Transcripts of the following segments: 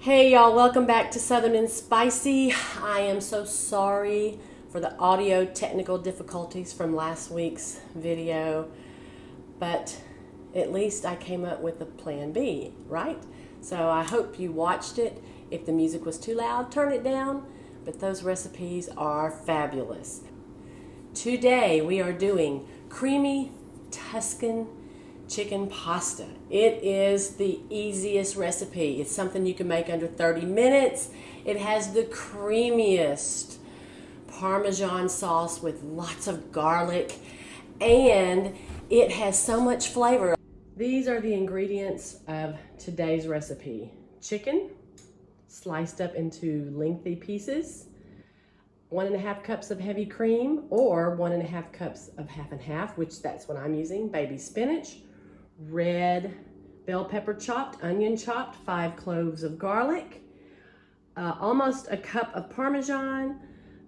Hey y'all, welcome back to Southern and Spicy. I am so sorry for the audio technical difficulties from last week's video, but at least I came up with a plan B, right? So I hope you watched it. If the music was too loud, turn it down, but those recipes are fabulous. Today we are doing creamy Tuscan chicken pasta. It is the easiest recipe. It's something you can make under 30 minutes. It has the creamiest parmesan sauce with lots of garlic, and it has so much flavor. These are the ingredients of today's recipe. Chicken sliced up into lengthy pieces, 1.5 cups of heavy cream, or 1.5 cups of half and half, which that's what I'm using. Baby spinach, red bell pepper chopped, onion chopped, 5 cloves of garlic, almost a cup of parmesan,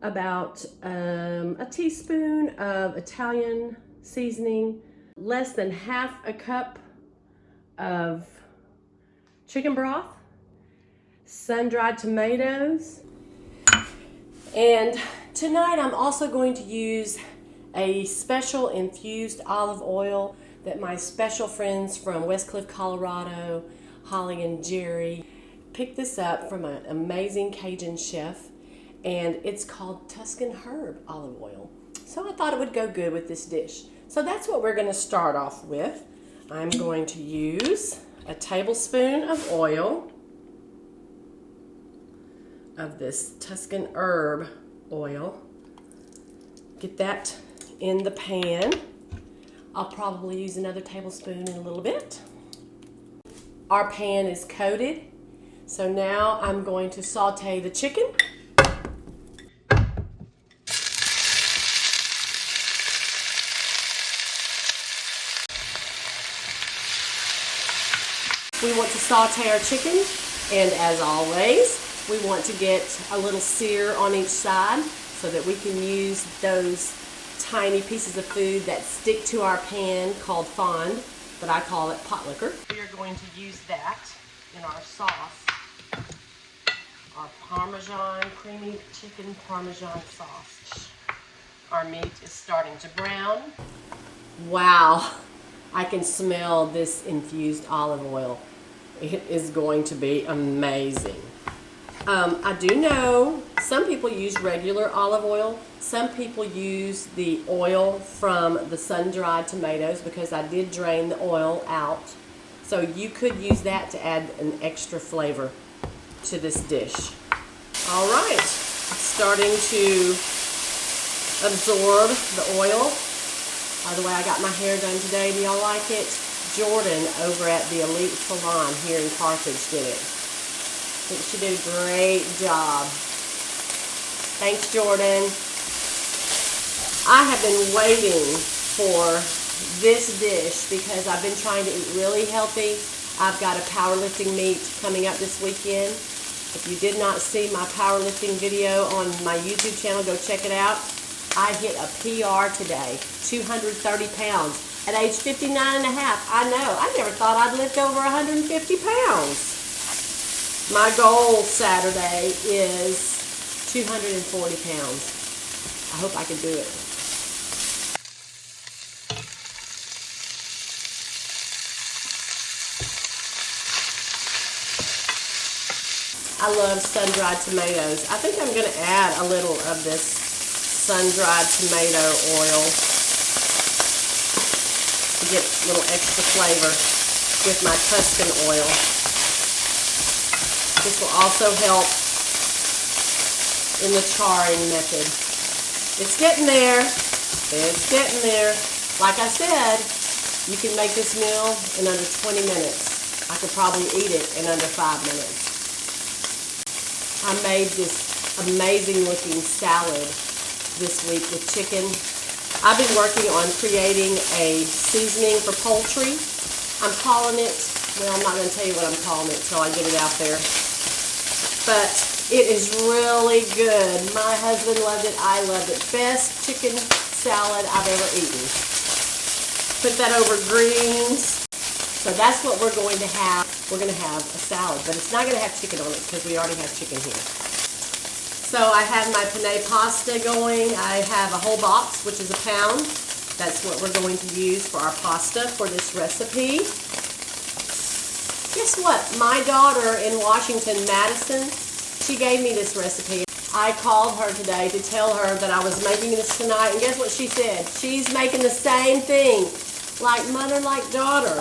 about a teaspoon of Italian seasoning, less than half a cup of chicken broth, sun-dried tomatoes, and tonight I'm also going to use a special infused olive oil that my special friends from Westcliff, Colorado, Holly and Jerry, picked this up from an amazing Cajun chef, and it's called Tuscan herb olive oil. So I thought it would go good with this dish. So that's what we're going to start off with. I'm going to use a tablespoon of oil of this Tuscan herb oil. Get that in the pan. I'll probably use another tablespoon in a little bit. Our pan is coated, so now I'm going to saute the chicken. We want to saute our chicken, and as always, we want to get a little sear on each side so that we can use those tiny pieces of food that stick to our pan called fond, but I call it pot liquor. We are going to use that in our sauce, our Parmesan, creamy chicken Parmesan sauce. Our meat is starting to brown. Wow, I can smell this infused olive oil. It is going to be amazing. I do know some people use regular olive oil. Some people use the oil from the sun-dried tomatoes because I did drain the oil out. So you could use that to add an extra flavor to this dish. All right, it's starting to absorb the oil. By the way, I got my hair done today. Do y'all like it? Jordan over at the Elite Salon here in Carthage did it. I think she did a great job. Thanks, Jordan. I have been waiting for this dish because I've been trying to eat really healthy. I've got a powerlifting meet coming up this weekend. If you did not see my powerlifting video on my YouTube channel, go check it out. I hit a PR today, 230 pounds. At age 59 and a half, I know, I never thought I'd lift over 150 pounds. My goal Saturday is 240 pounds. I hope I can do it. I love sun-dried tomatoes. I think I'm going to add a little of this sun-dried tomato oil to get a little extra flavor with my Tuscan oil. This will also help in the charring method. It's getting there. It's getting there. Like I said, you can make this meal in under 20 minutes. I could probably eat it in under 5 minutes. I made this amazing looking salad this week with chicken. I've been working on creating a seasoning for poultry. I'm calling it, well, I'm not going to tell you what I'm calling it until I get it out there. But it is really good. My husband loved it. I loved it. Best chicken salad I've ever eaten. Put that over greens. So that's what we're going to have we're going to have a salad. But it's not going to have chicken on it because we already have chicken here. So I have my penne pasta going. I have a whole box, which is a pound. That's what we're going to use for our pasta for this recipe. Guess what? My daughter in Washington, Madison, she gave me this recipe. I called her today to tell her that I was making this tonight, and guess what she said? She's making the same thing, like mother, like daughter.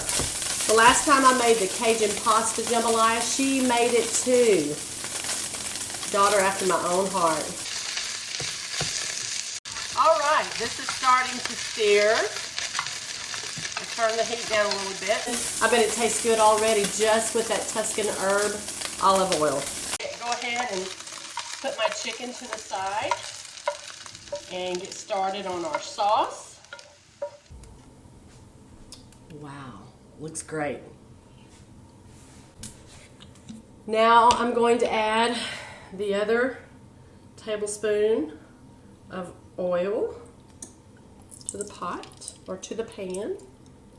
The last time I made the Cajun pasta jambalaya, she made it too. Daughter after my own heart. All right, this is starting to sear. I'll turn the heat down a little bit. I bet it tastes good already just with that Tuscan herb olive oil. Go ahead and put my chicken to the side and get started on our sauce. Wow, looks great. Now I'm going to add the other tablespoon of oil to the pot or to the pan.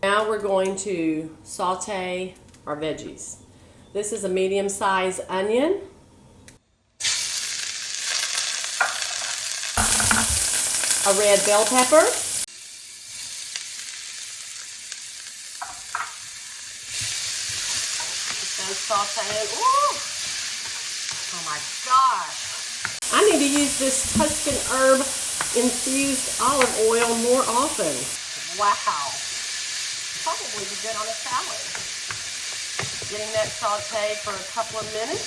Now we're going to saute our veggies. This is a medium-sized onion, a red bell pepper, just gonna saute it. Ooh. Oh my gosh! I need to use this Tuscan herb infused olive oil more often. Wow! Probably be good on a salad. Getting that sauteed for a couple of minutes.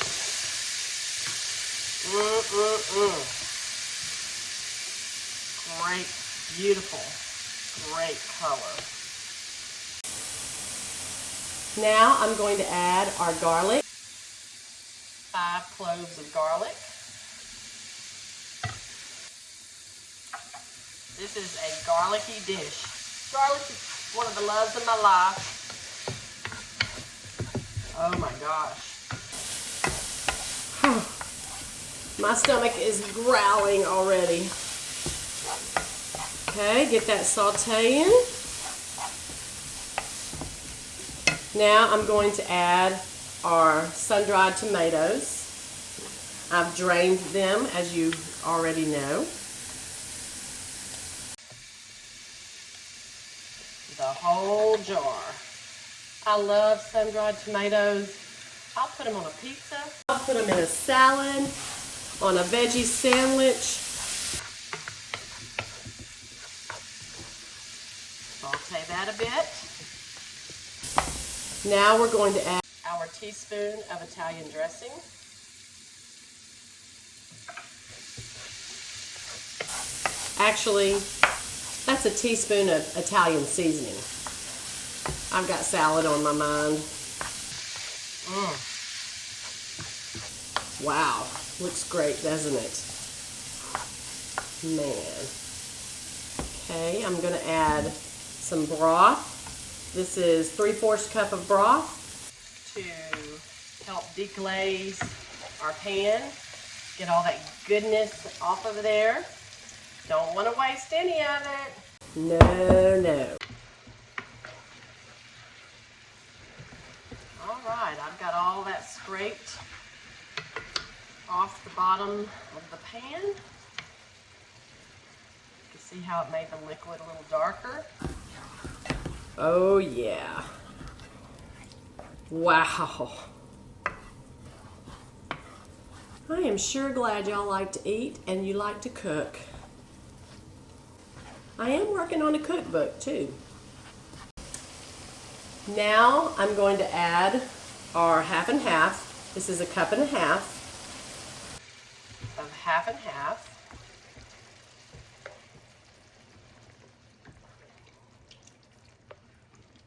Great, beautiful, great color. Now I'm going to add our garlic. 5 cloves of garlic. This is a garlicky dish. Garlic is one of the loves of my life. Oh my gosh. My stomach is growling already. Okay, get that sauteing. Now I'm going to add our sun-dried tomatoes. I've drained them, as you already know. The whole jar. I love sun-dried tomatoes. I'll put them on a pizza. I'll put them in a salad, on a veggie sandwich. Saute that a bit. Now we're going to add our teaspoon of Italian dressing. Actually, that's a teaspoon of Italian seasoning. I've got salad on my mind. Wow, looks great, doesn't it? Man. Okay, I'm going to add some broth. This is 3/4 cup of broth to help deglaze our pan. Get all that goodness off of there. Don't want to waste any of it. No, no. All right, I've got all that scraped off the bottom of the pan. You can see how it made the liquid a little darker. Oh yeah. Wow. I am sure glad y'all like to eat and you like to cook. I am working on a cookbook too. Now I'm going to add our half and half. This is 1.5 cups of half and half.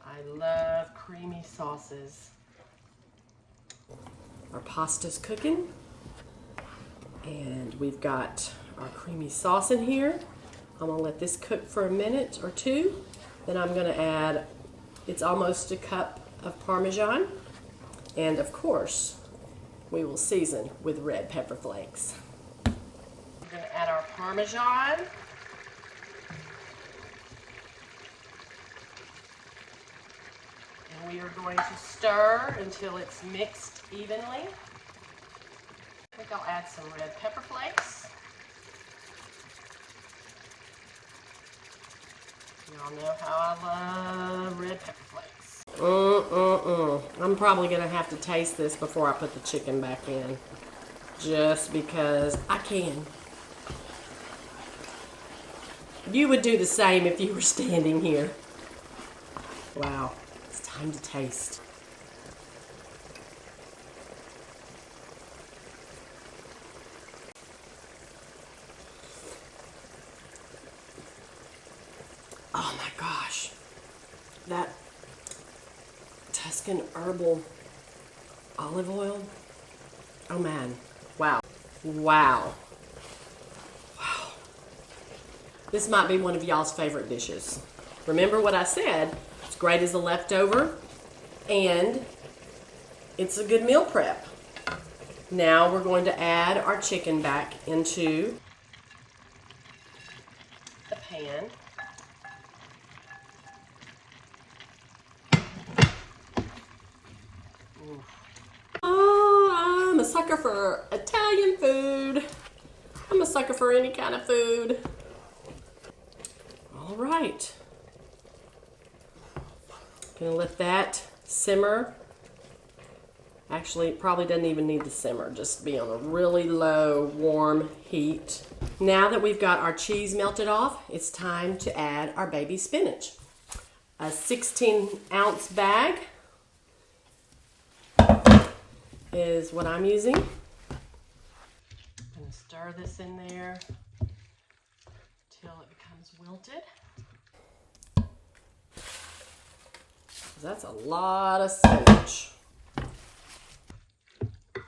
I love creamy sauces. Our pasta's cooking, and we've got our creamy sauce in here. I'm gonna let this cook for a minute or two. Then I'm gonna add, it's almost 1 cup of parmesan, and of course, we will season with red pepper flakes. We're gonna add our parmesan. And We are going to stir until it's mixed evenly. I think I'll add some red pepper flakes. Y'all know how I love red pepper flakes. I'm probably going to have to taste this before I put the chicken back in. Just because I can. You would do the same if you were standing here. Wow, it's time to taste. Oh my gosh, that Tuscan herbal olive oil. Oh man, wow, wow, wow. This might be one of y'all's favorite dishes. Remember what I said, it's great as a leftover and it's a good meal prep. Now we're going to add our chicken back into the pan. Oh, I'm a sucker for Italian food. I'm a sucker for any kind of food. All right. Gonna let that simmer. Actually, it probably doesn't even need to simmer. Just be on a really low, warm heat. Now that we've got our cheese melted off, it's time to add our baby spinach. A 16-ounce bag is what I'm using. I'm gonna stir this in there till it becomes wilted. That's a lot of spinach. Getting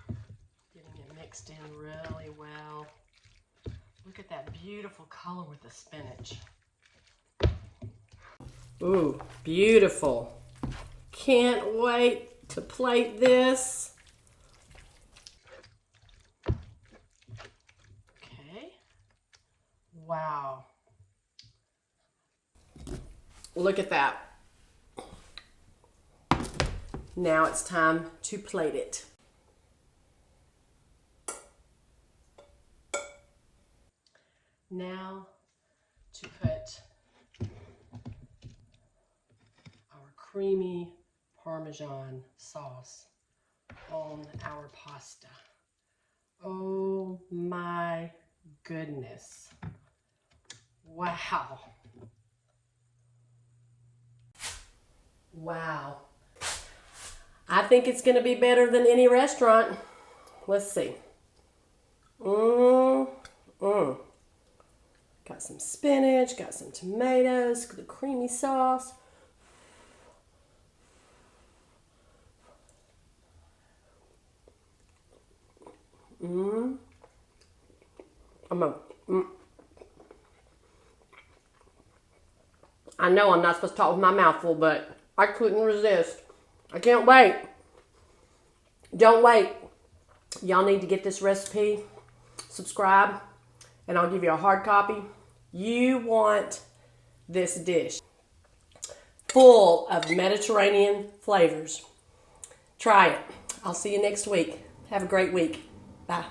it mixed in really well. Look at that beautiful color with the spinach. Ooh, beautiful. Can't wait to plate this. Okay. Wow. Look at that. Now it's time to plate it. Now to put our creamy Parmesan sauce on our pasta. Oh my goodness. Wow. Wow. I think it's going to be better than any restaurant. Let's see. Got some spinach, got some tomatoes, the creamy sauce. I know I'm not supposed to talk with my mouth full, but I couldn't resist. I can't wait. Don't wait. Y'all need to get this recipe, subscribe, and I'll give you a hard copy. You want this dish full of Mediterranean flavors. Try it. I'll see you next week. Have a great week. Bye.